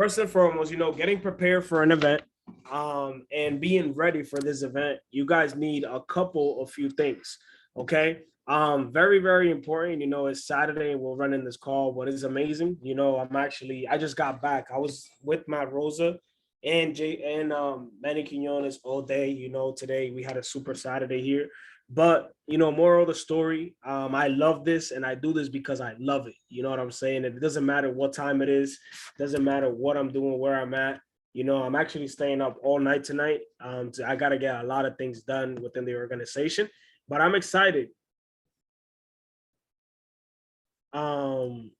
first and foremost, getting prepared for an event, and being ready for this event, you guys need a few things. Okay. Very, very important. It's Saturday and we're running this call. What is amazing, I just got back. I was with Matt Rosa and Manny Quinones all day. Today we had a super Saturday here. But moral of the story, I love this and I do this because I love it. You know what I'm saying? It doesn't matter what time it is, doesn't matter what I'm doing, where I'm at. I'm actually staying up all night tonight. I got to get a lot of things done within the organization, but I'm excited. I'm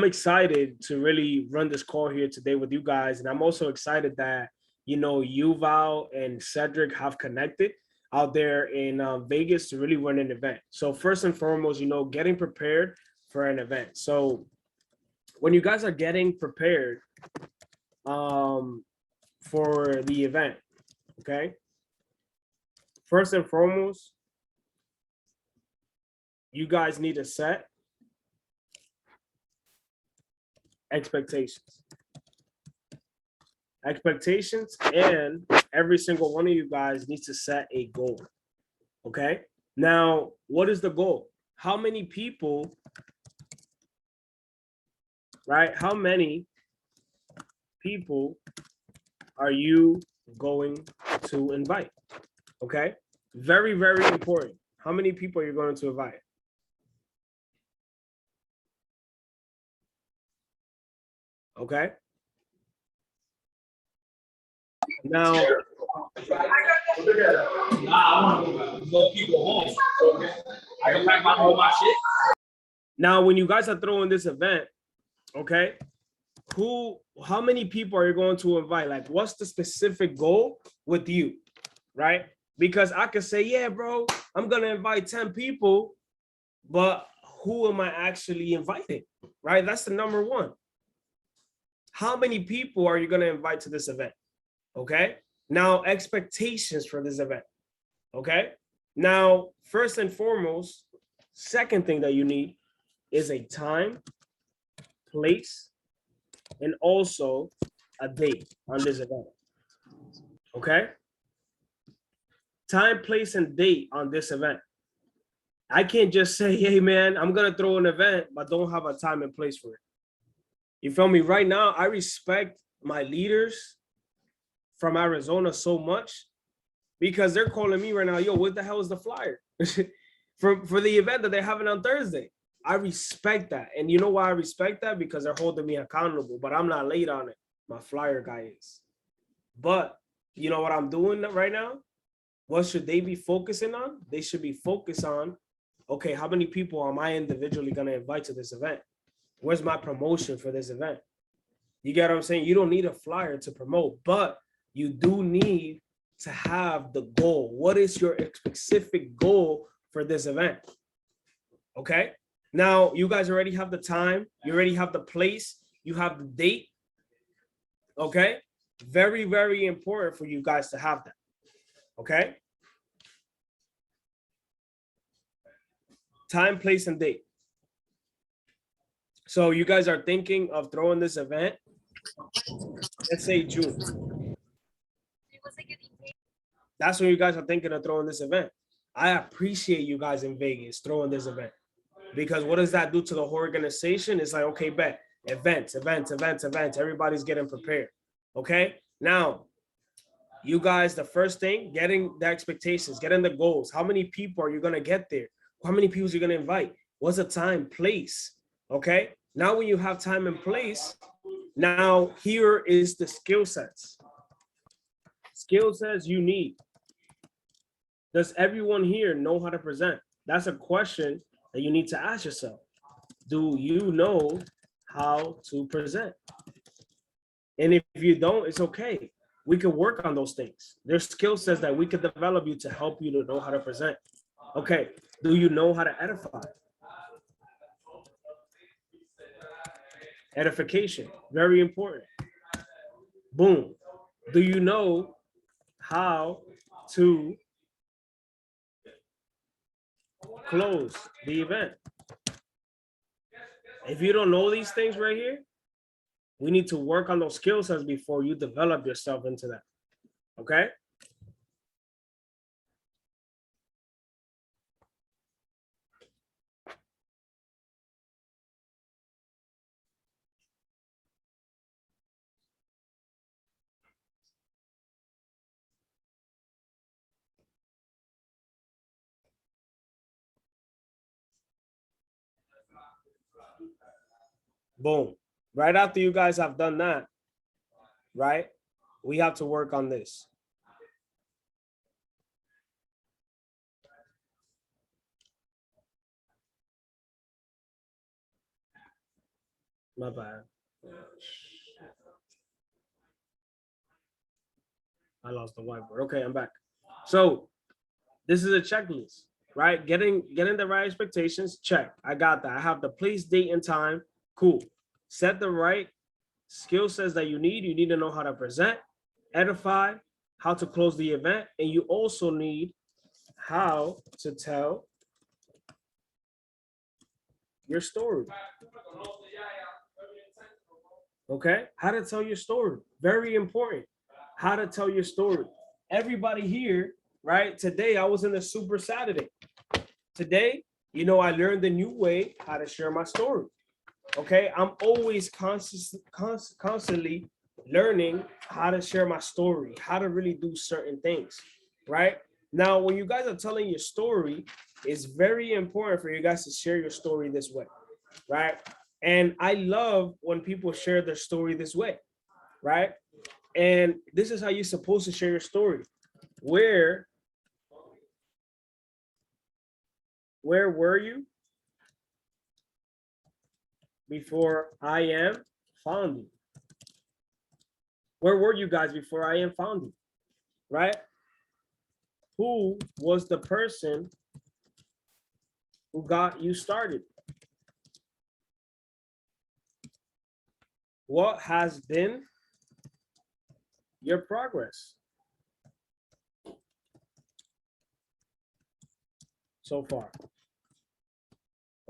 excited to really run this call here today with you guys. And I'm also excited that, Yuval and Cedric have connected out there in Vegas to really run an event. So first and foremost, getting prepared for an event. So when you guys are getting prepared for the event, okay, first and foremost, you guys need to set expectations, and every single one of you guys needs to set a goal. Okay. Now, what is the goal? How many people, right? How many people are you going to invite? Okay. Very, very important. How many people are you going to invite? Okay. Now, I want to go people home. I can pack all my shit. Now, when you guys are throwing this event, okay, how many people are you going to invite? Like, what's the specific goal with you, right? Because I could say, yeah, bro, I'm going to invite 10 people, but who am I actually inviting, right? That's the number one. How many people are you going to invite to this event? Okay. Now, expectations for this event. Okay. Now, first and foremost, second thing that you need is a time, place, and also a date on this event. Okay. Time, place, and date on this event. I can't just say, hey, man, I'm going to throw an event, but don't have a time and place for it. You feel me? Right now, I respect my leaders from Arizona so much because they're calling me right now, yo, what the hell is the flyer for the event that they're having on Thursday? I respect that. And you know why I respect that? Because they're holding me accountable, but I'm not late on it. My flyer guy is. But you know what I'm doing right now? What should they be focusing on? They should be focused on, okay, how many people am I individually going to invite to this event? Where's my promotion for this event? You get what I'm saying? You don't need a flyer to promote, but you do need to have the goal. What is your specific goal for this event? Okay. Now, you guys already have the time. You already have the place. You have the date. Okay. Very, very important for you guys to have that. Okay. Time, place, and date. So you guys are thinking of throwing this event, let's say June. That's when you guys are thinking of throwing this event. I appreciate you guys in Vegas throwing this event because what does that do to the whole organization? It's like, okay, bet events. Everybody's getting prepared. Okay. Now, you guys, the first thing, getting the expectations, getting the goals. How many people are you going to get there? How many people are you going to invite? What's the time, place? Okay. Now, when you have time and place, now here is the skill sets. Skill sets you need. Does everyone here know how to present? That's a question that you need to ask yourself. Do you know how to present? And if you don't, it's okay. We can work on those things. There's skill sets that we can develop you to help you to know how to present. Okay. Do you know how to edify? Edification, very important. Boom. Do you know how to close the event? If you don't know these things right here, We need to work on those skill sets before you develop yourself into that. Okay? Boom. Right after you guys have done that, right? We have to work on this. My bad. I lost the whiteboard. Okay, I'm back. So this is a checklist, right? Getting the right expectations, check. I got that. I have the place, date, and time. Cool. Set the right skill sets that you need. You need to know how to present, edify, how to close the event, and you also need how to tell your story. Okay, how to tell your story. Very important. How to tell your story. Everybody here, right? Today I was in a Super Saturday. Today, I learned a new way how to share my story. Okay, I'm always constantly learning how to share my story, how to really do certain things, right? Now, when you guys are telling your story, it's very important for you guys to share your story this way, right? And I love when people share their story this way, right? And this is how you're supposed to share your story. Where were you before I am found you? Where were you guys before I am found you? Right? Who was the person who got you started? What has been your progress so far?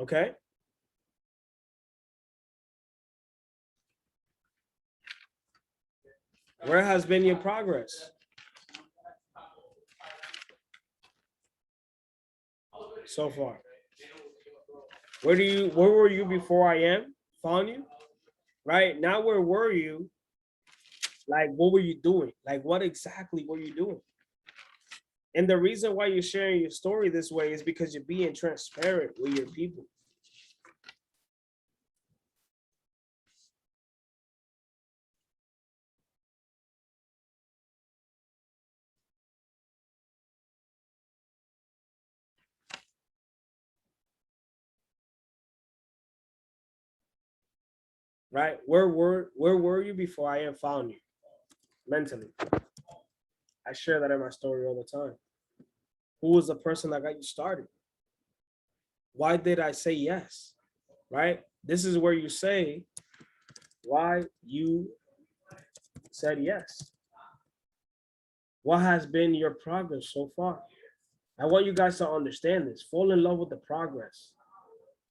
Okay. Where has been your progress so far? Where were you before I found you? Right now, where were you? Like, what were you doing? Like, what exactly were you doing? And the reason why you're sharing your story this way is because you're being transparent with your people. Right? Where were you before I found you? Mentally. I share that in my story all the time. Who was the person that got you started? Why did I say yes? Right? This is where you say why you said yes. What has been your progress so far? I want you guys to understand this. Fall in love with the progress.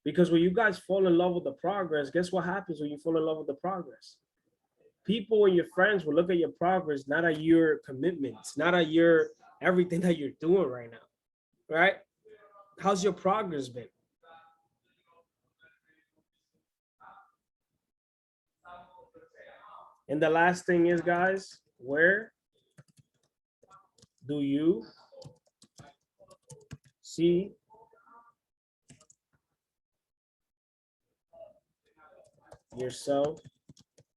Because when you guys fall in love with the progress, guess what happens when you fall in love with the progress? People and your friends will look at your progress, not at your commitments, not at your everything that you're doing right now, right? How's your progress been? And the last thing is, guys, where do you see yourself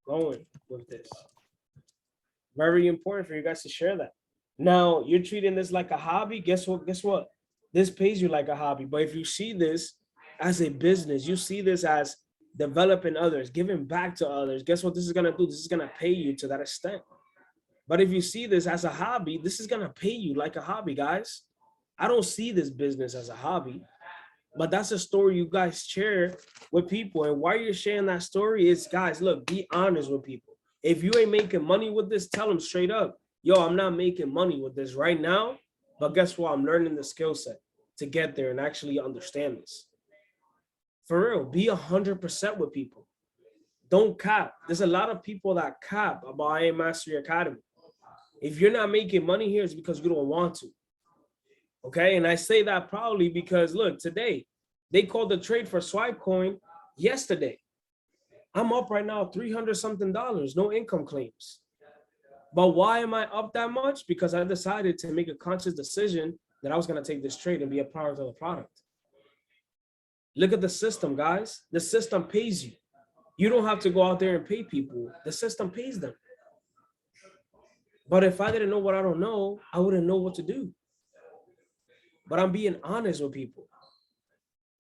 going with this? Very important for you guys to share that. Now, you're treating this like a hobby. Guess what? Guess what? This pays you like a hobby. But if you see this as a business, you see this as developing others, giving back to others, guess what this is going to do? This is going to pay you to that extent. But if you see this as a hobby, this is going to pay you like a hobby, guys. I don't see this business as a hobby, but that's a story you guys share with people. And why you're sharing that story is, guys, look, be honest with people. If you ain't making money with this, tell them straight up, yo, I'm not making money with this right now, but guess what? I'm learning the skill set to get there and actually understand this. For real, be 100% with people. Don't cap. There's a lot of people that cap about IA Mastery Academy. If you're not making money here, it's because you don't want to. Okay, and I say that proudly because look, today they called the trade for swipe coin yesterday. I'm up right now $300 something, no income claims. But why am I up that much? Because I decided to make a conscious decision that I was going to take this trade and be a part of the product. Look at the system, guys. The system pays you. You don't have to go out there and pay people. The system pays them. But if I didn't know what I don't know, I wouldn't know what to do. But I'm being honest with people.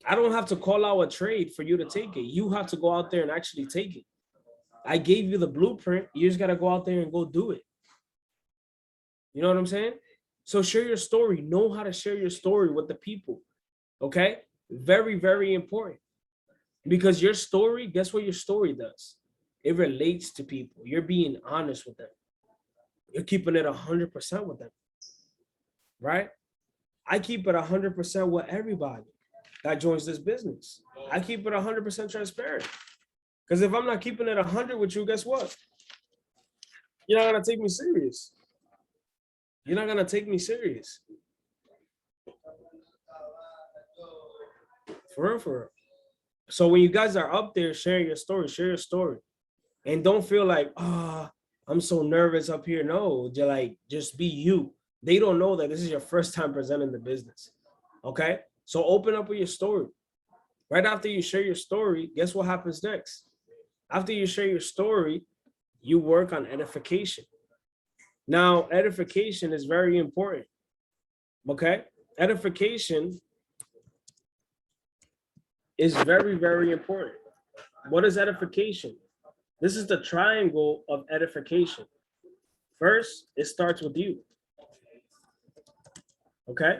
I don't have to call out a trade for you to take it. You have to go out there and actually take it. I gave you the blueprint. You just got to go out there and go do it. You know what I'm saying? So share your story. Know how to share your story with the people. Okay? Very, very important. Because your story, guess what your story does? It relates to people. You're being honest with them. You're keeping it 100% with them. Right? I keep it 100% with everybody that joins this business. I keep it 100% transparent. Because if I'm not keeping it 100 with you, guess what? You're not going to take me serious. You're not going to take me serious. For real, for real. So when you guys are up there sharing your story, share your story. And don't feel like, I'm so nervous up here. No, just be you. They don't know that this is your first time presenting the business. Okay? So open up with your story. Right after you share your story, guess what happens next? After you share your story, you work on edification. Now, edification is very important. Okay? Edification is very, very important. What is edification? This is the triangle of edification. First, it starts with you. Okay?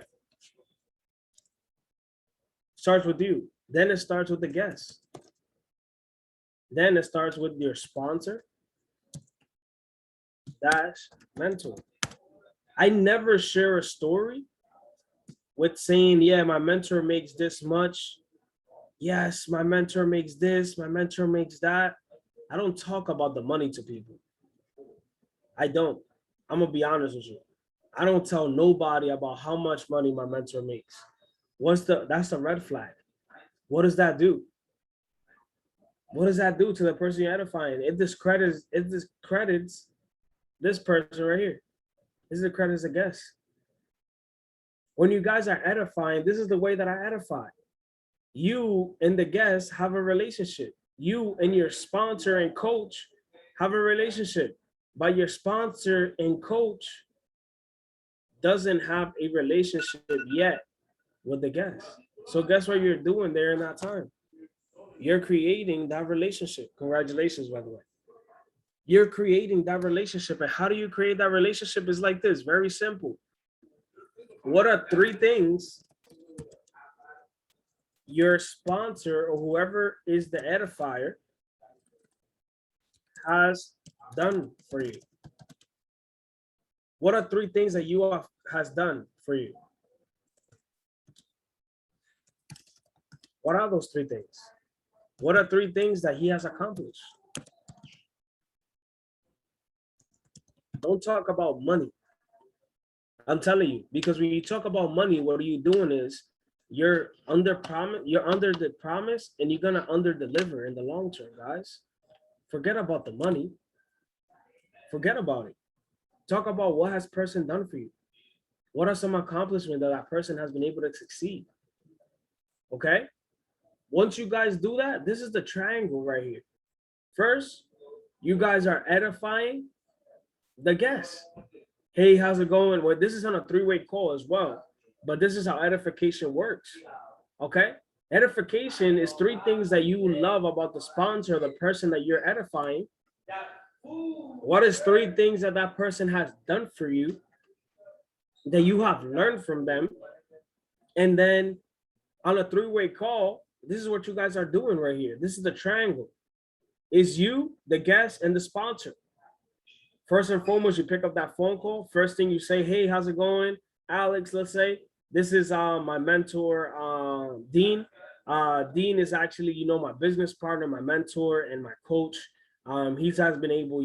Starts with you. Then it starts with the guest. Then it starts with your sponsor / mentor. I never share a story with saying, yeah, my mentor makes this much. Yes, my mentor makes this, my mentor makes that. I don't talk about the money to people. I don't. I'm going to be honest with you. I don't tell nobody about how much money my mentor makes. That's a red flag. What does that do? What does that do to the person you're edifying? It discredits this person right here. This discredits a guest. When you guys are edifying, this is the way that I edify. You and the guest have a relationship. You and your sponsor and coach have a relationship. But your sponsor and coach doesn't have a relationship yet with the guest. So guess what you're doing there in that time? You're creating that relationship. Congratulations, by the way. You're creating that relationship. And how do you create that relationship? It's like this, very simple. What are 3 things your sponsor or whoever is the edifier has done for you? What are 3 things that you has done for you? What are those 3 things? What are 3 things that he has accomplished? Don't talk about money. I'm telling you, because when you talk about money, what are you doing is you're under the promise, and you're gonna under deliver in the long term, guys. Forget about the money. Forget about it. Talk about what has person done for you. What are some accomplishments that person has been able to succeed? Okay? Once you guys do that, this is the triangle right here. First, you guys are edifying the guest. Hey, how's it going? Well, this is on a 3-way call as well, but this is how edification works. Okay? Edification is 3 things that you love about the sponsor, the person that you're edifying. What is 3 things that that person has done for you that you have learned from them? And then on a 3-way call, this is what you guys are doing right here. This is the triangle. It's you, the guest, and the sponsor. First and foremost, you pick up that phone call. First thing you say, hey, how's it going? Alex, let's say. This is my mentor, Dean. Dean is actually, my business partner, my mentor, and my coach. He has been able,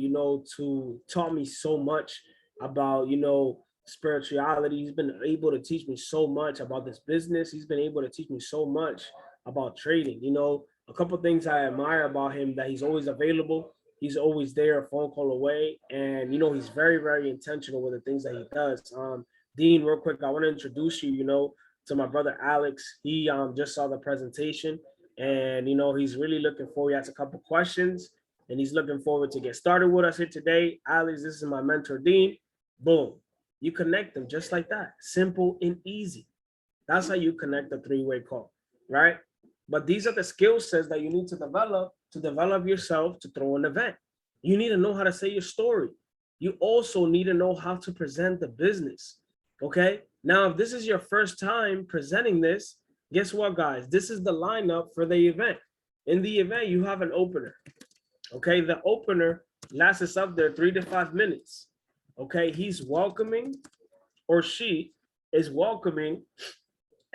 to taught me so much about, spirituality. He's been able to teach me so much about this business. He's been able to teach me so much about trading. A couple things I admire about him, that he's always available. He's always there, a phone call away, and he's very, very intentional with the things that he does. Dean, real quick, I want to introduce you, to my brother Alex. He just saw the presentation, and he's really looking forward. He has a couple questions, and he's looking forward to get started with us here today. Alex, this is my mentor, Dean. Boom, you connect them just like that, simple and easy. That's how you connect a three-way call, right? But these are the skill sets that you need to develop yourself to throw an event. You need to know how to say your story. You also need to know how to present the business. Okay. Now, if this is your first time presenting this, guess what, guys? This is the lineup for the event. In the event, you have an opener. Okay. The opener lasts up there 3 to 5 minutes. Okay. He's welcoming, or she is welcoming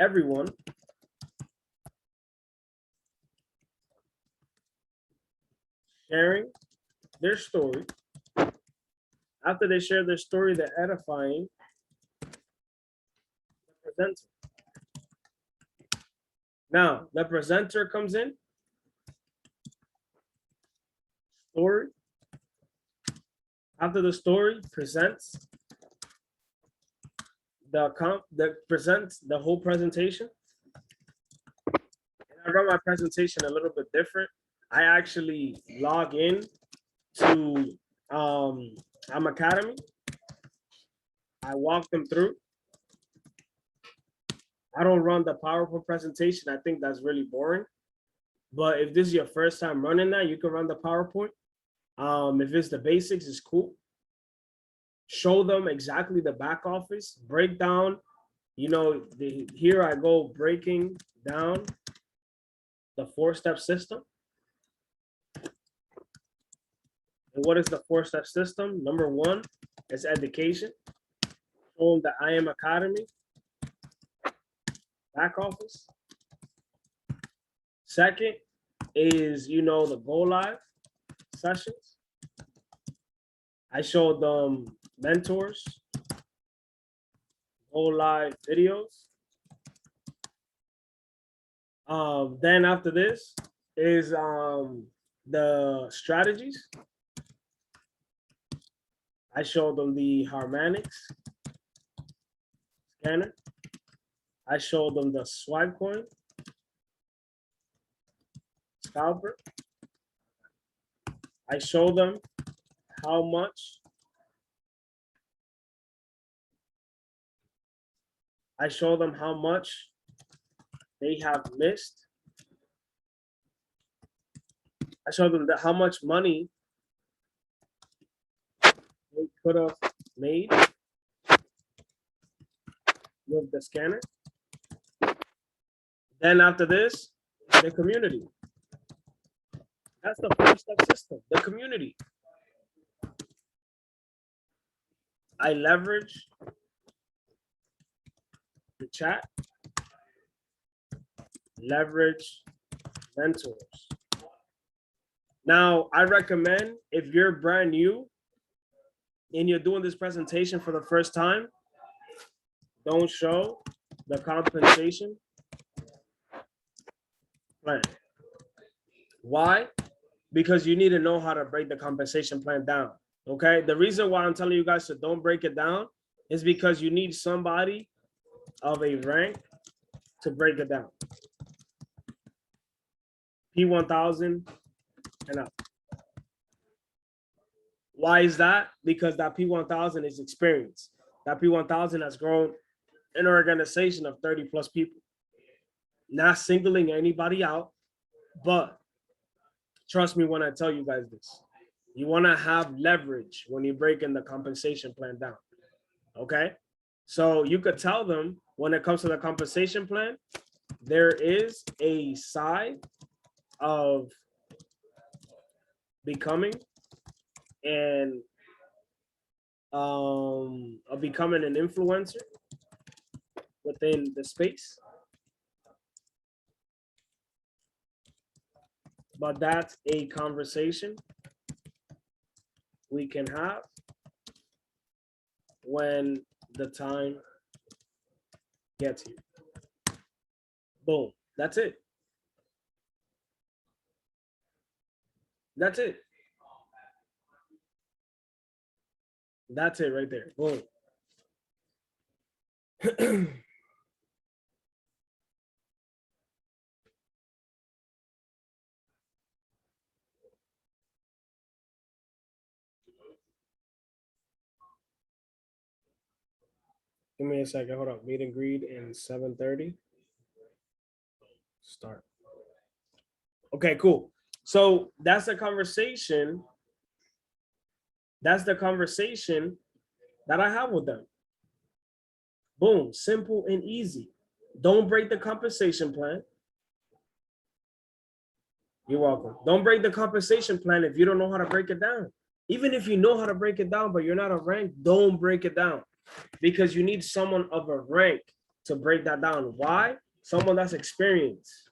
everyone sharing their story. After they share their story, they're edifying the presenter. Now, the presenter comes in, story. After the story presents presents the whole presentation. And I run my presentation a little bit different. I actually log in to Academy. I walk them through. I don't run the PowerPoint presentation. I think that's really boring. But if this is your first time running that, you can run the PowerPoint. If it's the basics, it's cool. Show them exactly the back office breakdown. Here I go breaking down the 4-step system. And what is the 4-step system? Number 1 is education. Show them the I Am Academy back office. Second is, the go live sessions. I showed them mentors, go live videos. Then after this is the strategies. I showed them the harmonics scanner. I showed them the swipe coin scalper. I showed them how much they have missed. I showed them how much money they could have made with the scanner. Then after this, the community. That's the 4-step system, the community. I leverage the chat, leverage mentors. Now, I recommend, if you're brand new and you're doing this presentation for the first time, don't show the compensation plan. Why? Because you need to know how to break the compensation plan down. Okay. The reason why I'm telling you guys to don't break it down is because you need somebody of a rank to break it down. P1000 and up. Why is that? Because that P1000 is experience. That P1000 has grown an organization of 30 plus people. Not singling anybody out, but trust me when I tell you guys this. You want to have leverage when you're breaking the compensation plan down. Okay? So you could tell them, when it comes to the compensation plan, there is a side of becoming and of becoming an influencer within the space. but that's a conversation we can have when the time gets here. Boom. That's it. That's it. That's it right there. Boom. Give me a second. Hold up. Meet and greet in 7:30. Start. Okay, cool. So that's the conversation. That's the conversation that I have with them. Boom. Simple and easy. Don't break the compensation plan. You're welcome. Don't break the compensation plan if you don't know how to break it down. Even if you know how to break it down, but you're not a rank, don't break it down, because you need someone of a rank to break that down. Why? Someone that's experienced.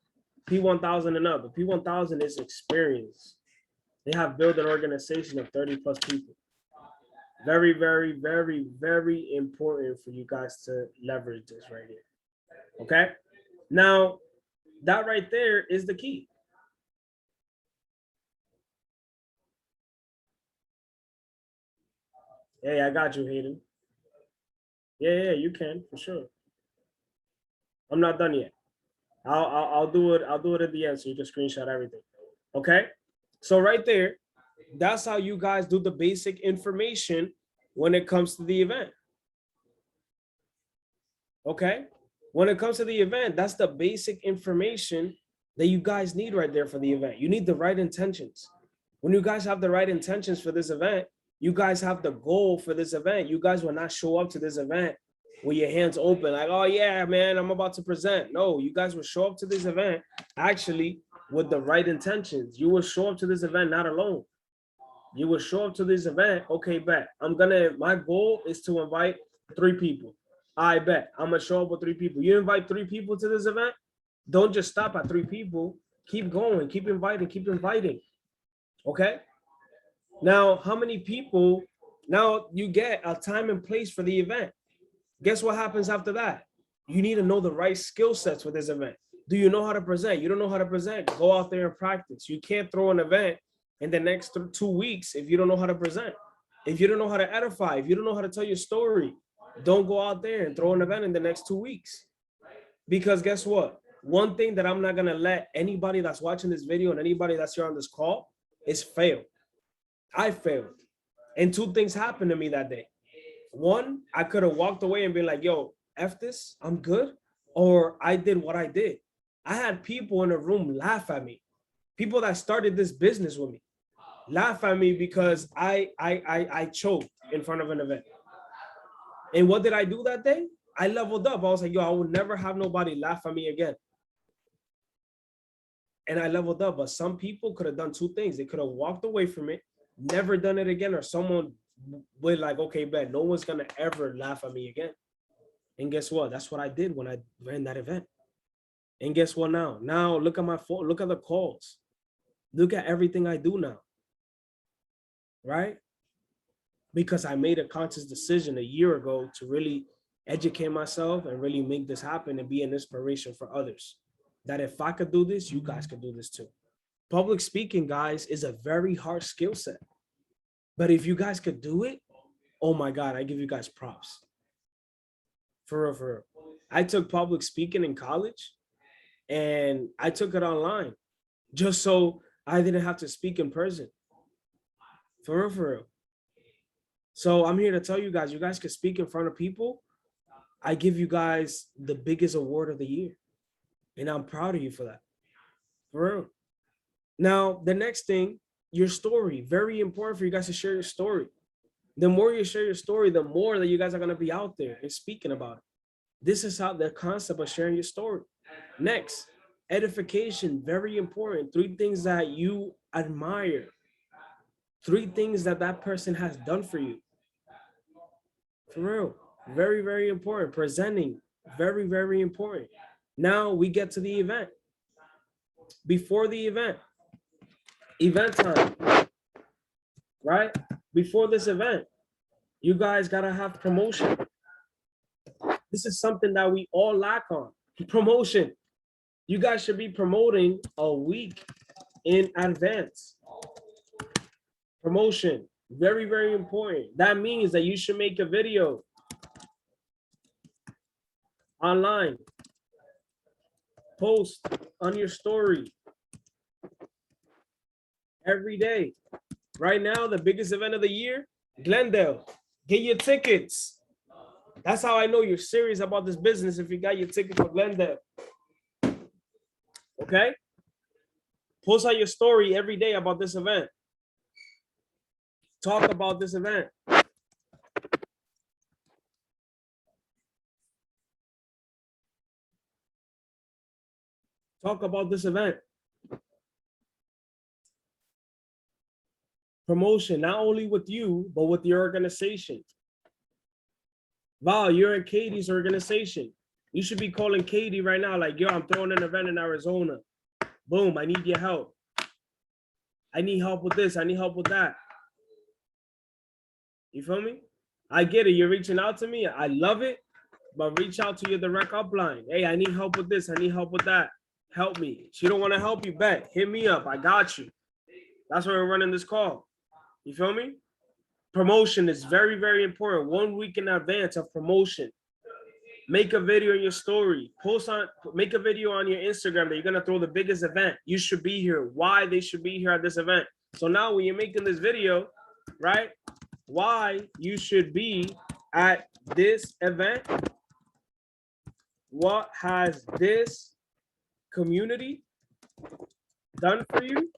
P1000 and up. The P1000 is experience. They have built an organization of 30 plus people. Very, very, very, very important for you guys to leverage this right here. Okay. Now, that right there is the key. Hey, I got you, Hayden. Yeah, you can for sure. I'm not done yet. I'll do it. I'll do it at the end so you can screenshot everything. Okay. So right there, that's how you guys do the basic information when it comes to the event. Okay. When it comes to the event, that's the basic information that you guys need right there for the event. You need the right intentions. When you guys have the right intentions for this event, you guys have the goal for this event. You guys will not show up to this event with your hands open, like, oh yeah, man, I'm about to present. No, you guys will show up to this event actually with the right intentions. You will show up to this event not alone. You will show up to this event, okay, bet. My goal is to invite 3 people. I bet I'm gonna show up with 3 people. You invite 3 people to this event, don't just stop at 3 people. Keep going, keep inviting. Okay. Now, how many people? Now you get a time and place for the event. Guess what happens after that? You need to know the right skill sets for this event. Do you know how to present? You don't know how to present. Go out there and practice. You can't throw an event in the next 2 weeks if you don't know how to present. If you don't know how to edify, if you don't know how to tell your story, don't go out there and throw an event in the next 2 weeks. Because guess what? One thing that I'm not going to let anybody that's watching this video and anybody that's here on this call is fail. I failed. And 2 things happened to me that day. One, I could have walked away and been like, yo, F this, I'm good. Or I did what I did. I had people in the room laugh at me. People that started this business with me laugh at me because I choked in front of an event. And what did I do that day? I leveled up. I was like, yo, I would never have nobody laugh at me again. And I leveled up. But some people could have done 2 things. They could have walked away from it, never done it again, or someone would like, okay, bet no one's gonna ever laugh at me again. And guess what? That's what I did when I ran that event. And guess what now? Now look at my phone, look at the calls. Look at everything I do now. Right? Because I made a conscious decision a year ago to really educate myself and really make this happen and be an inspiration for others. That if I could do this, you guys could do this too. Public speaking, guys, is a very hard skill set. But if you guys could do it, oh my God, I give you guys props. For real, for real. I took public speaking in college and I took it online just so I didn't have to speak in person. For real, for real. So I'm here to tell you guys can speak in front of people. I give you guys the biggest award of the year. And I'm proud of you for that. For real. Now, the next thing, your story. Very important for you guys to share your story. The more you share your story, the more that you guys are going to be out there and speaking about it. This is how the concept of sharing your story. Next, edification. Very important. 3 things that you admire. 3 things that that person has done for you. For real. Very, very important. Presenting. Very, very important. Now we get to the event. Before the event, Event time, right? Before this event, you guys gotta have promotion. This is something that we all lack on. Promotion. You guys should be promoting a week in advance. Promotion, very, very important. That means that you should make a video online, post on your story every day. Right now, the biggest event of the year, Glendale. Get your tickets. That's how I know you're serious about this business if you got your ticket for Glendale. Okay? Post on your story every day about this event. Talk about this event. Talk about this event. Promotion, not only with you, but with your organization. Val, you're in Katie's organization. You should be calling Katie right now, like, yo, I'm throwing an event in Arizona. Boom, I need your help. I need help with this. I need help with that. You feel me? I get it. You're reaching out to me. I love it. But reach out to your direct upline. Hey, I need help with this. I need help with that. Help me. She don't want to help you, bet. Hit me up. I got you. That's why we're running this call. You feel me? Promotion is very, very important. 1 week in advance of promotion. Make a video in your story. Make a video on your Instagram that you're gonna throw the biggest event. You should be here. Why they should be here at this event. So now when you're making this video, right? Why you should be at this event. What has this community done for you?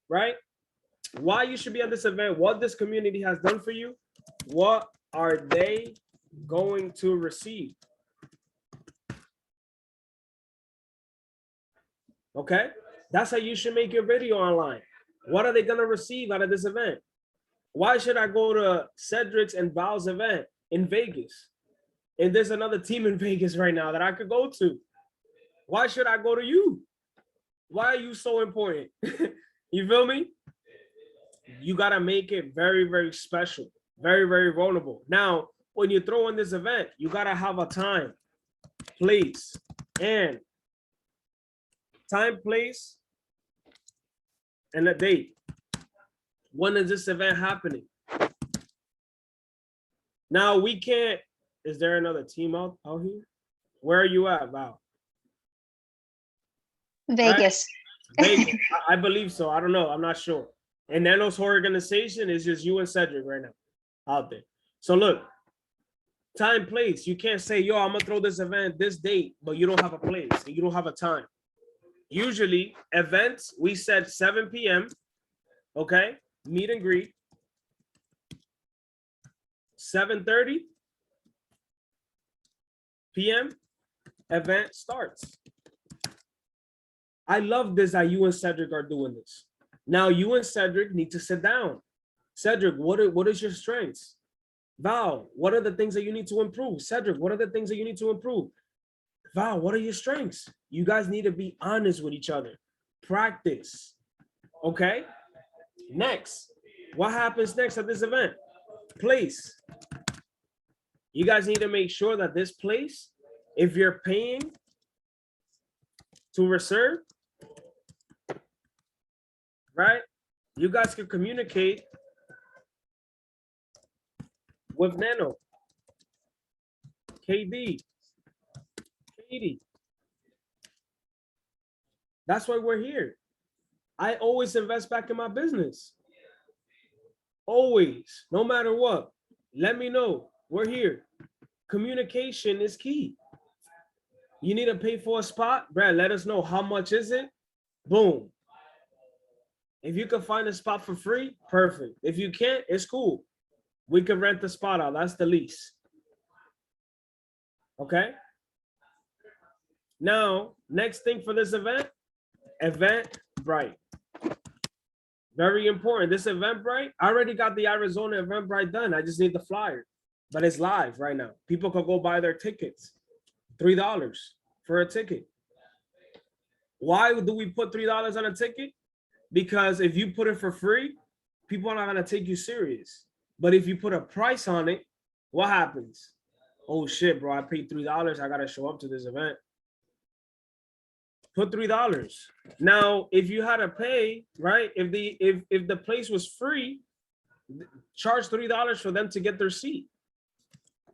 Right? Why you should be at this event, what this community has done for you, what are they going to receive? Okay, that's how you should make your video online. What are they going to receive out of this event? Why should I go to Cedric's and Val's event in Vegas? And there's another team in Vegas right now that I could go to. Why should I go to you? Why are you so important? You feel me? You got to make it very, very special, very, very vulnerable. Now, when you throw in this event, you got to have a time, place, and time, place, and a date. When is this event happening? Now, we can't, is there another team out here? Where are you at, Val? Vegas. Right? Vegas. I believe so. I don't know. I'm not sure. And Nano's organization is just you and Cedric right now out there. So look, time, place. You can't say, yo, I'm going to throw this event this date, but you don't have a place. You don't have a time. Usually, events, we said 7 p.m., okay? Meet and greet. 7:30 p.m., event starts. I love this that you and Cedric are doing this. Now you and Cedric need to sit down. Cedric, what is your strengths? Val, what are the things that you need to improve? Cedric, what are the things that you need to improve? Val, what are your strengths? You guys need to be honest with each other. Practice. Okay? Next, what happens next at this event? Place. You guys need to make sure that this place, if you're paying to reserve, right? You guys can communicate with Nano, KD, Katie. That's why we're here. I always invest back in my business. Always, no matter what. Let me know. We're here. Communication is key. You need to pay for a spot, Brad, let us know how much is it. Boom. If you can find a spot for free, perfect. If you can't, it's cool. We can rent the spot out. That's the lease. Okay. Now, next thing for this event, Eventbrite. Very important. This Eventbrite, I already got the Arizona Eventbrite done. I just need the flyer, but it's live right now. People can go buy their tickets. $3 for a ticket. Why do we put $3 on a ticket? Because if you put it for free, people are not gonna take you serious. But if you put a price on it, what happens? Oh shit, bro, I paid $3. I gotta show up to this event. Put $3. Now, if you had to pay, right? If the place was free, charge $3 for them to get their seat,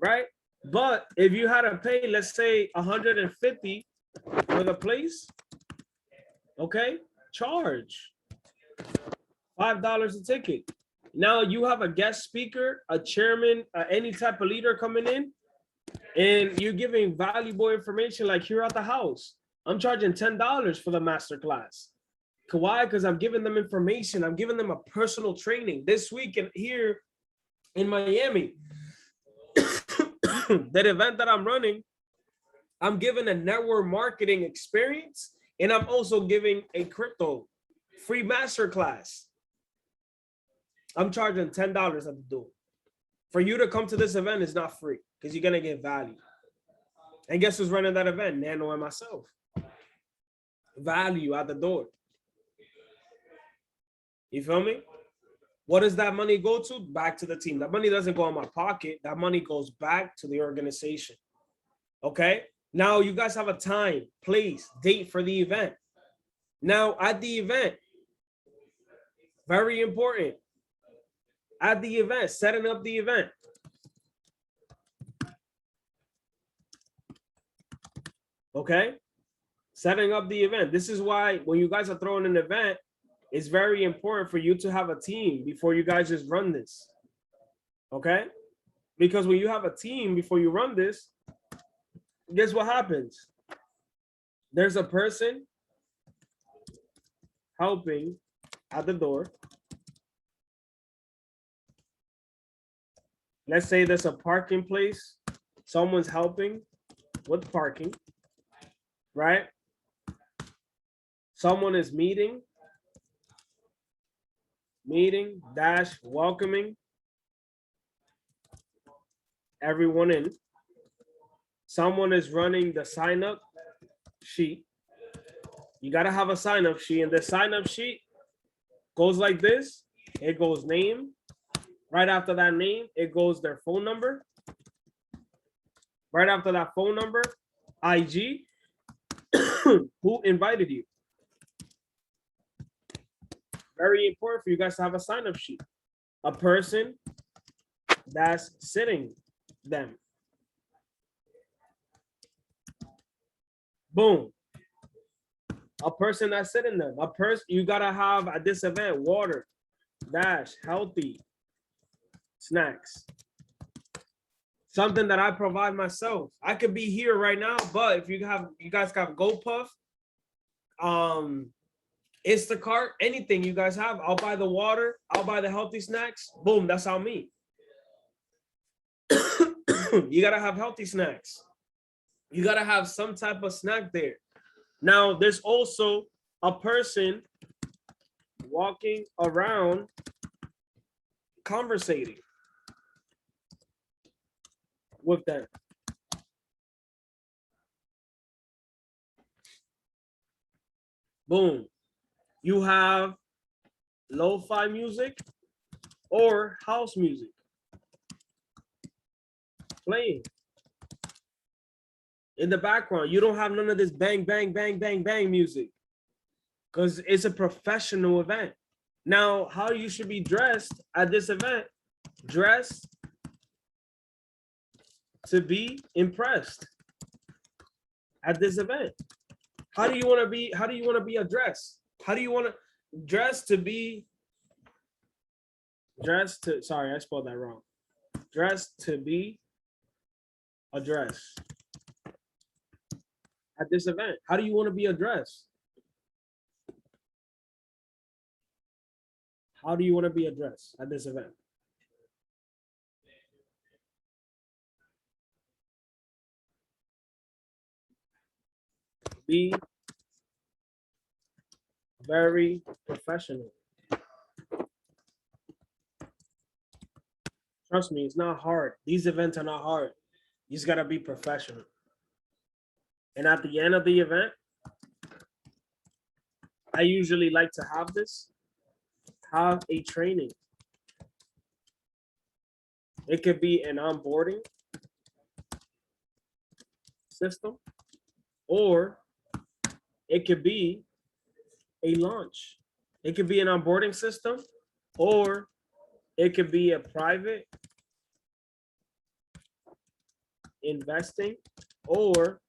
right? But if you had to pay, let's say 150 for the place, okay, charge $5 a ticket. Now you have a guest speaker, a chairman, any type of leader coming in, and you're giving valuable information like here at the house. I'm charging $10 for the master class. Why? Because I'm giving them information. I'm giving them a personal training. This week and here in Miami, that event that I'm running, I'm giving a network marketing experience, and I'm also giving a crypto free master class. I'm charging $10 at the door. For you to come to this event is not free because you're gonna get value. And guess who's running that event? Nano and myself. Value at the door. You feel me? What does that money go to? Back to the team. That money doesn't go in my pocket. That money goes back to the organization. Okay? Now you guys have a time, place, date for the event. Now at the event, very important. At the event, setting up the event. Okay? Setting up the event. This is why when you guys are throwing an event, it's very important for you to have a team before you guys just run this. Okay? Because when you have a team before you run this, guess what happens? There's a person helping at the door. Let's say there's a parking place. Someone's helping with parking, right? Someone is meeting dash welcoming everyone in. Someone is running the sign up sheet. You got to have a sign up sheet, and the sign up sheet goes like this. It goes name. Right after that name, it goes their phone number. Right after that phone number, IG, who invited you. Very important for you guys to have a sign-up sheet. A person that's sitting them. Boom. A person that's sitting them. A person, you gotta have at this event water, dash, healthy snacks. Something that I provide myself. I could be here right now, but if you guys got GoPuff, Instacart, anything you guys have, I'll buy the water, I'll buy the healthy snacks. Boom, that's on me. You gotta have healthy snacks. You gotta have some type of snack there. Now, there's also a person walking around conversating with them. Boom. You have lo-fi music or house music playing in the background. You don't have none of this bang, bang, bang, bang, bang music because it's a professional event. Now, how you should be dressed at this event? Dress to be impressed at this event. How do you want to be? How do you want to be addressed? How do you want to dress to be? Sorry, I spelled that wrong. Dress to be addressed at this event. How do you want to be addressed? How do you want to be addressed at this event? Be very professional. Trust me, it's not hard. These events are not hard. You just gotta be professional. And at the end of the event, I usually like to have this. have a training. It could be an onboarding system, or it could be a launch. It could be an onboarding system, or it could be a private investing or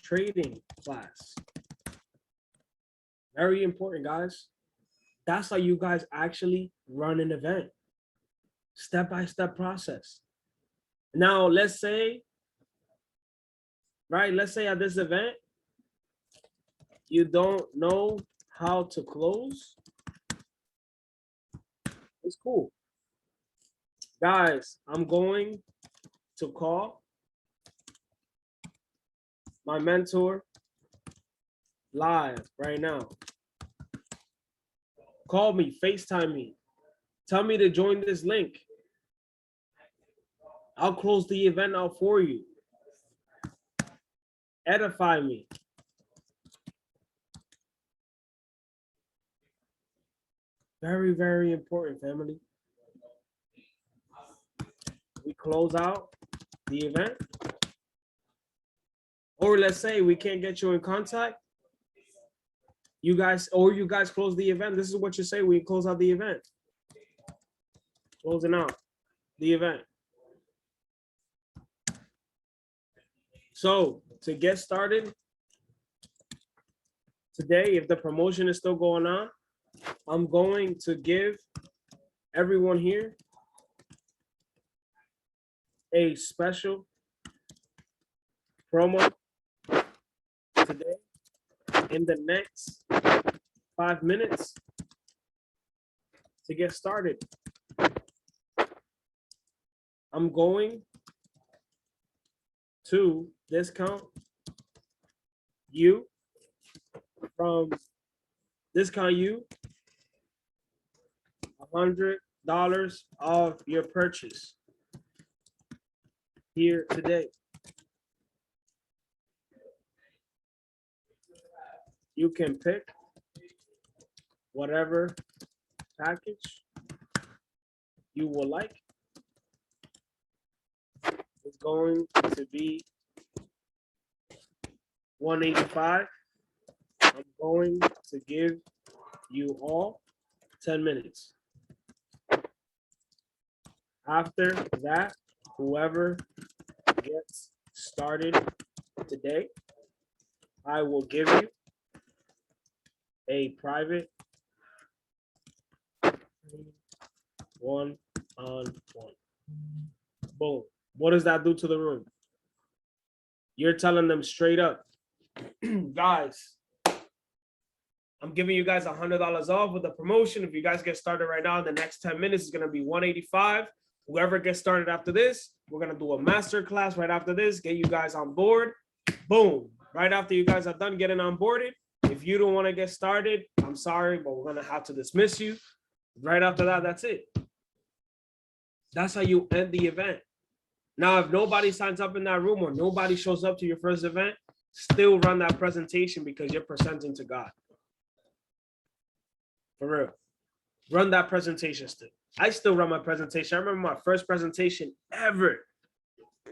trading class. Very important, guys. That's how you guys actually run an event. Step-by-step process. Now, let's say, right, let's say at this event, you don't know how to close. It's cool. Guys, I'm going to call my mentor live right now. Call me, FaceTime me. Tell me to join this link. I'll close the event out for you. Edify me. Very, very important, family. We close out the event. Or let's say we can't get you in contact. You guys close the event. This is what you say when you close out the event. Closing out the event. So to get started today, if the promotion is still going on, I'm going to give everyone here a special promo today. In the next 5 minutes to get started, I'm going to discount you from $100 off your purchase here today. You can pick whatever package you will like. It's going to be $185. I'm going to give you all 10 minutes. After that, whoever gets started today, I will give you a private one-on-one. Boom. What does that do to the room? You're telling them straight up, guys, I'm giving you guys $100 off with the promotion. If you guys get started right now, in the next 10 minutes is going to be $185. Whoever gets started after this, we're going to do a master class right after this, get you guys on board. Boom. Right after you guys are done getting onboarded, if you don't want to get started, I'm sorry, but we're going to have to dismiss you. Right after that, that's it. That's how you end the event. Now, if nobody signs up in that room or nobody shows up to your first event, still run that presentation because you're presenting to God. For real. Run that presentation still. I still run my presentation. I remember my first presentation ever.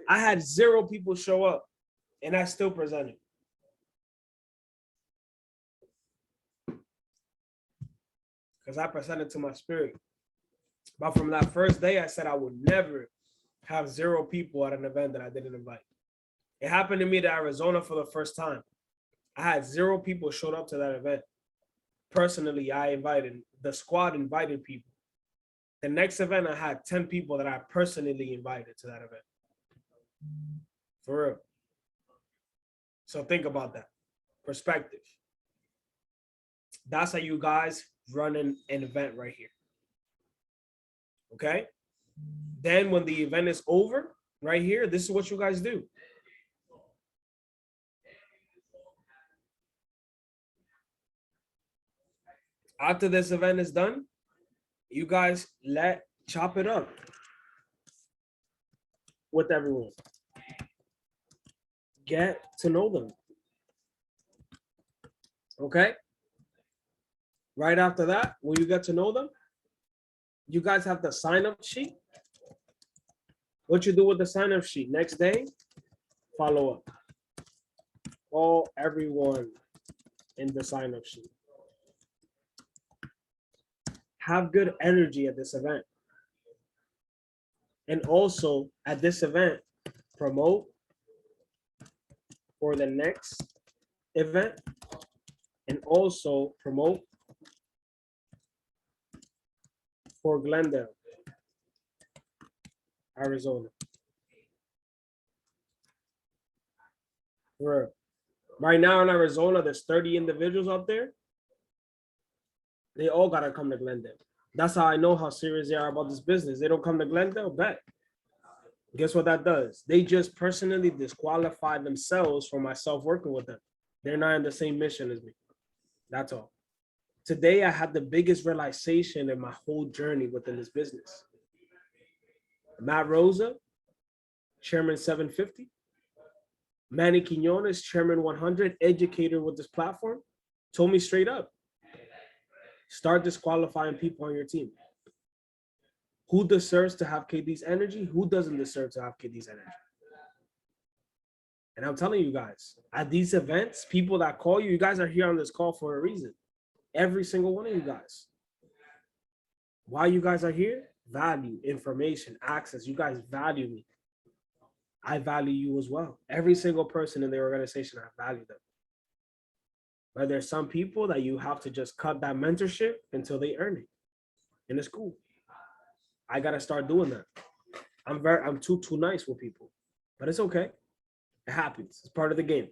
I had 0 people show up and I still presented. Because I presented to my spirit. But from that first day, I said I would never have 0 people at an event that I didn't invite. It happened to me to Arizona for the first time. I had 0 people showed up to that event. Personally, I invited, the squad invited people. The next event, I had 10 people that I personally invited to that event. For real. So think about that. Perspective. That's how you guys run an event right here. Okay? Then when the event is over, right here, this is what you guys do. After this event is done, you guys chop it up with everyone. Get to know them. Okay? Right after that, when you get to know them, You guys have the sign-up sheet. What you do with the sign-up sheet? Next day, follow up. Call everyone in the sign-up sheet. Have good energy at this event. And also at this event, promote for the next event, and also promote for Glendale, Arizona. Right now in Arizona, there's 30 individuals out there. They all gotta come to Glendale. That's how I know how serious they are about this business. They don't come to Glendale, bet. Guess what that does? They just personally disqualify themselves from myself working with them. They're not in the same mission as me. That's all. Today, I had the biggest realization in my whole journey within this business. Matt Rosa, Chairman 750. Manny Quinones, Chairman 100, educator with this platform, told me straight up, start disqualifying people on your team. Who deserves to have KD's energy? Who doesn't deserve to have KD's energy? And I'm telling you guys, at these events, people that call you, you guys are here on this call for a reason. Every single one of you guys. Why you guys are here? Value, information, access. You guys value me. I value you as well. Every single person in the organization, I value them. But there's some people that you have to just cut that mentorship until they earn it. And it's cool. I gotta start doing that. I'm too nice with people, but it's okay. It happens. It's part of the game.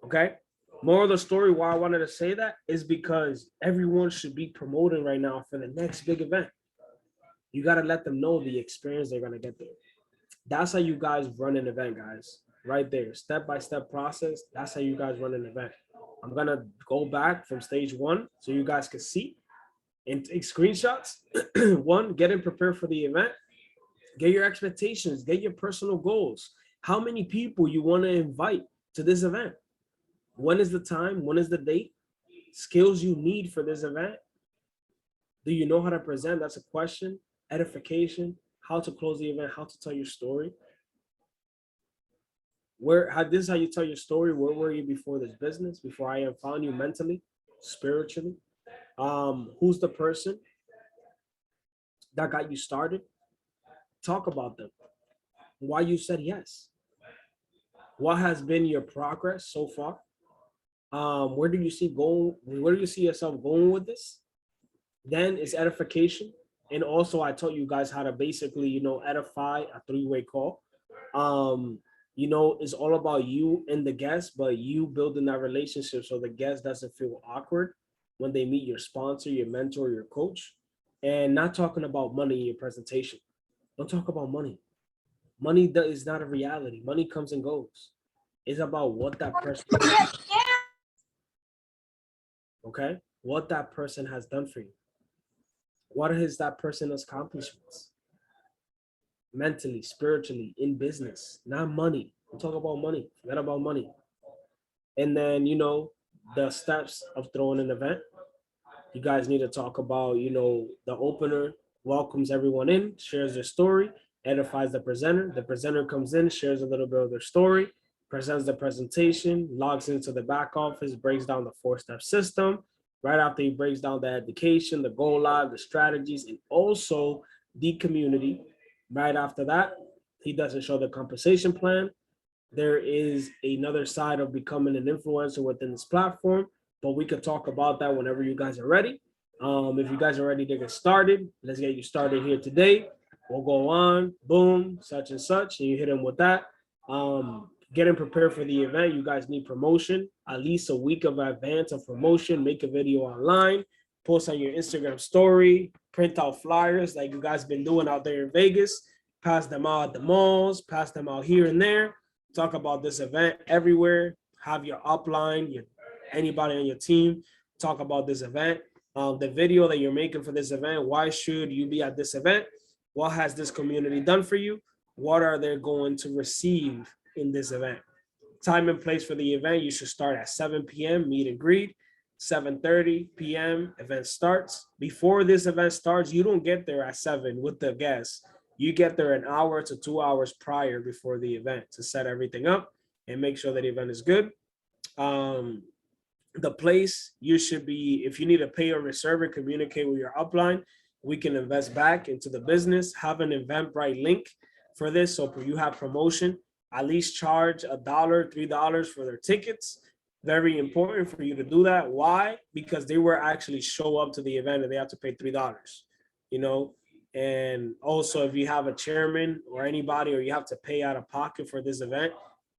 Okay. More of the story why I wanted to say that is because everyone should be promoting right now for the next big event. You gotta let them know the experience they're gonna get there. That's how you guys run an event, guys. Right there, step-by-step process. That's how you guys run an event. I'm gonna go back from stage one so you guys can see and take screenshots. One, getting prepared for the event. Get your expectations, get your personal goals. How many people you want to invite to this event? When is the time? When is the date? Skills you need for this event. Do you know how to present? That's a question. Edification, how to close the event, how to tell your story. This is how you tell your story. Where were you before this business? Before I found you mentally, spiritually? Who's the person that got you started? Talk about them. Why you said yes. What has been your progress so far? Where do you see yourself going with this? Then it's edification. And also I taught you guys how to basically, edify a three-way call. It's all about you and the guest, but you building that relationship so the guest doesn't feel awkward when they meet your sponsor, your mentor, your coach. And not talking about money in your presentation. Don't talk about money. Money is not a reality. Money comes and goes. It's about what that person, okay? What that person has done for you. What is that person's accomplishments? Mentally, spiritually, in business, not money. Don't talk about money. Forget about money. And then, the steps of throwing an event. You guys need to talk about, the opener welcomes everyone in, shares their story, edifies the presenter. The presenter comes in, shares a little bit of their story, presents the presentation, logs into the back office, breaks down the 4-step system. Right after he breaks down the education, the go live, the strategies, and also the community. Right after that, he doesn't show the compensation plan. There is another side of becoming an influencer within this platform, but we could talk about that whenever you guys are ready. If you guys are ready to get started, let's get you started here today. We'll go on, boom, such and such, and you hit him with that. Getting prepared for the event, you guys need promotion, at least a week of advance of promotion. Make a video online, post on your Instagram story, print out flyers like you guys been doing out there in Vegas, pass them out at the malls, pass them out here and there, talk about this event everywhere, have your upline, anybody on your team, talk about this event. The video that you're making for this event, why should you be at this event? What has this community done for you? What are they going to receive in this event? Time and place for the event, you should start at 7 p.m., meet and greet. 7:30 p.m. event starts. Before this event starts, you don't get there at 7 with the guests. You get there an hour to 2 hours prior before the event to set everything up and make sure that the event is good. Um, the place you should be, if you need to pay or reserve it, communicate with your upline. We can invest back into the business. Have an Eventbrite link for this, so you have promotion. At least charge $1, $3 for their tickets. Very important for you to do that. Why? Because they will actually show up to the event and they have to pay $3. You know, and also if you have a chairman or anybody, or you have to pay out of pocket for this event,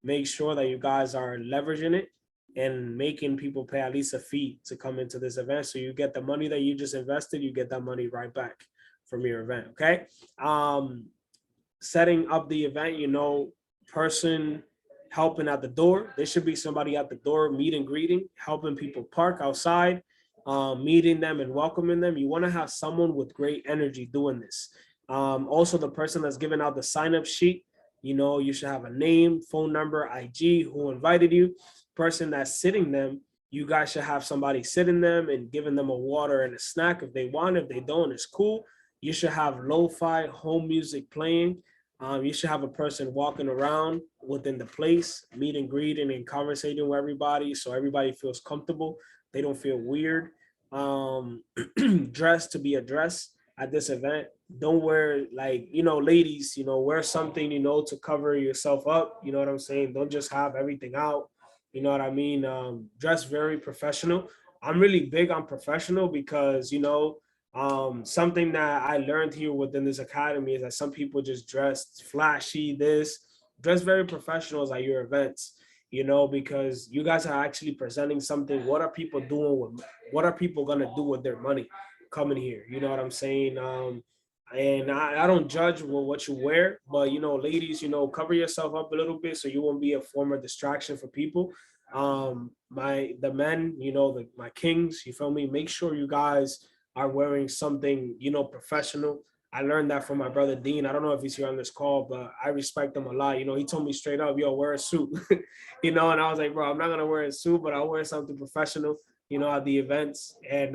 make sure that you guys are leveraging it and making people pay at least a fee to come into this event. So you get the money that you just invested, you get that money right back from your event. Okay. Setting up the event, person helping at the door. There should be somebody at the door, meet and greeting, helping people park outside, meeting them and welcoming them. You want to have someone with great energy doing this. Also, the person that's giving out the sign-up sheet, you should have a name, phone number, IG, who invited you. Person that's sitting them, you guys should have somebody sitting them and giving them a water and a snack if they want. If they don't, it's cool. You should have lo-fi home music playing. You should have a person walking around within the place, meet and greeting and conversating with everybody, so everybody feels comfortable. They don't feel weird. Dress to be addressed at this event. Don't wear, like, ladies, wear something, to cover yourself up. You know what I'm saying? Don't just have everything out. You know what I mean? Dress very professional. I'm really big on professional because, something that I learned here within this academy is that some people just dress flashy, dress very professionals at your events, because you guys are actually presenting something. What are people doing what are people going to do with their money coming here? You know what I'm saying? And I don't judge what you wear, but ladies, cover yourself up a little bit so you won't be a form of distraction for people. The men, my kings, you feel me? Make sure you guys are wearing something, professional. I learned that from my brother Dean. I don't know if he's here on this call, but I respect him a lot. He told me straight up, yo, wear a suit. And I was like, bro, I'm not gonna wear a suit, but I'll wear something professional, at the events. And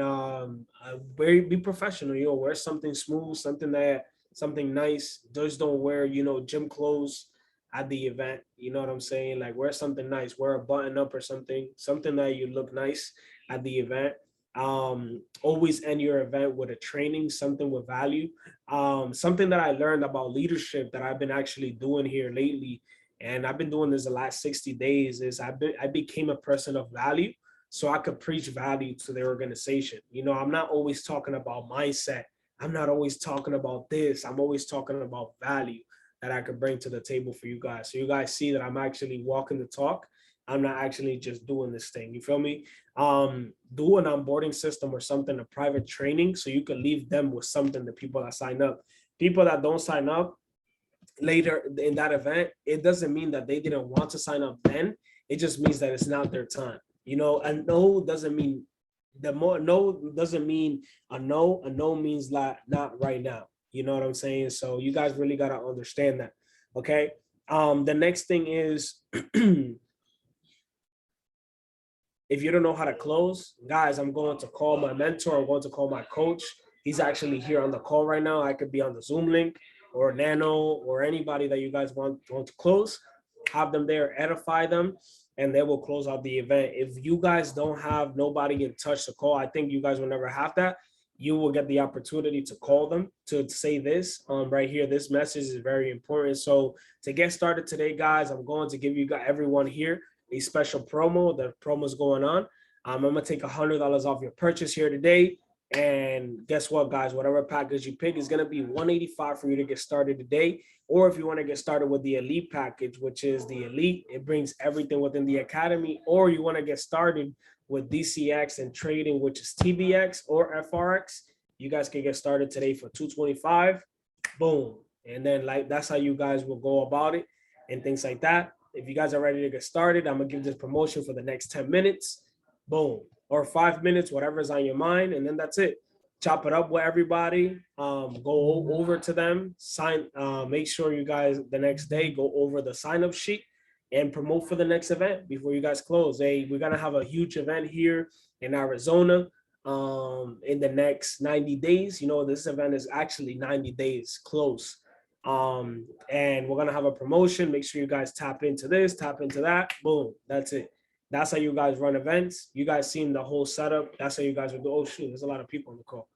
be professional, wear something smooth, something nice. Just don't wear, gym clothes at the event. You know what I'm saying? Like, wear something nice, wear a button up or something that you look nice at the event. Always end your event with a training, something with value. Something that I learned about leadership that I've been actually doing here lately, and I've been doing this the last 60 days, is I became a person of value, so I could preach value to the organization. I'm not always talking about mindset. I'm not always talking about this. I'm always talking about value that I could bring to the table for you guys. So you guys see that I'm actually walking the talk. I'm not actually just doing this thing. You feel me? Do an onboarding system or something, a private training, so you can leave them with something, the people that sign up. People that don't sign up later in that event, it doesn't mean that they didn't want to sign up then. It just means that it's not their time. And no doesn't mean no doesn't mean a no. A no means not right now. You know what I'm saying? So you guys really got to understand that. Okay. The next thing is if you don't know how to close, guys, I'm going to call my mentor. I'm going to call my coach. He's actually here on the call right now. I could be on the Zoom link, or Nano, or anybody that you guys want to close. Have them there, edify them, and they will close out the event. If you guys don't have nobody in touch to call, I think you guys will never have that. You will get the opportunity to call them to say this right here. This message is very important. So to get started today, guys, I'm going to give you guys, everyone here, a special promo. The promo is going on. I'm gonna take $100 off your purchase here today. And guess what, guys? Whatever package you pick is gonna be $185 for you to get started today. Or if you want to get started with the elite package, which is the elite, it brings everything within the academy. Or you want to get started with DCX and trading, which is TBX or FRX, you guys can get started today for $225. Boom. And then that's how you guys will go about it and things like that. If you guys are ready to get started, I'm gonna give this promotion for the next 10 minutes, boom, or 5 minutes, whatever's on your mind, and then that's it. Chop it up with everybody, go over to them, make sure you guys the next day go over the sign-up sheet and promote for the next event before you guys close. Hey, we're gonna have a huge event here in Arizona in the next 90 days. You know, this event is actually 90 days close. And we're gonna have a promotion. Make sure you guys tap into this, tap into that. Boom, that's it. That's how you guys run events. You guys seen the whole setup. That's how you guys would do. Oh shoot, there's a lot of people on the call.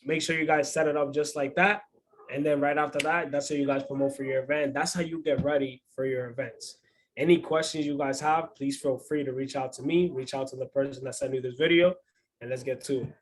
Make sure you guys set it up just like that. And then right after that, that's how you guys promote for your event. That's how you get ready for your events. Any questions you guys have, please feel free to reach out to me, reach out to the person that sent you this video, and let's get to it.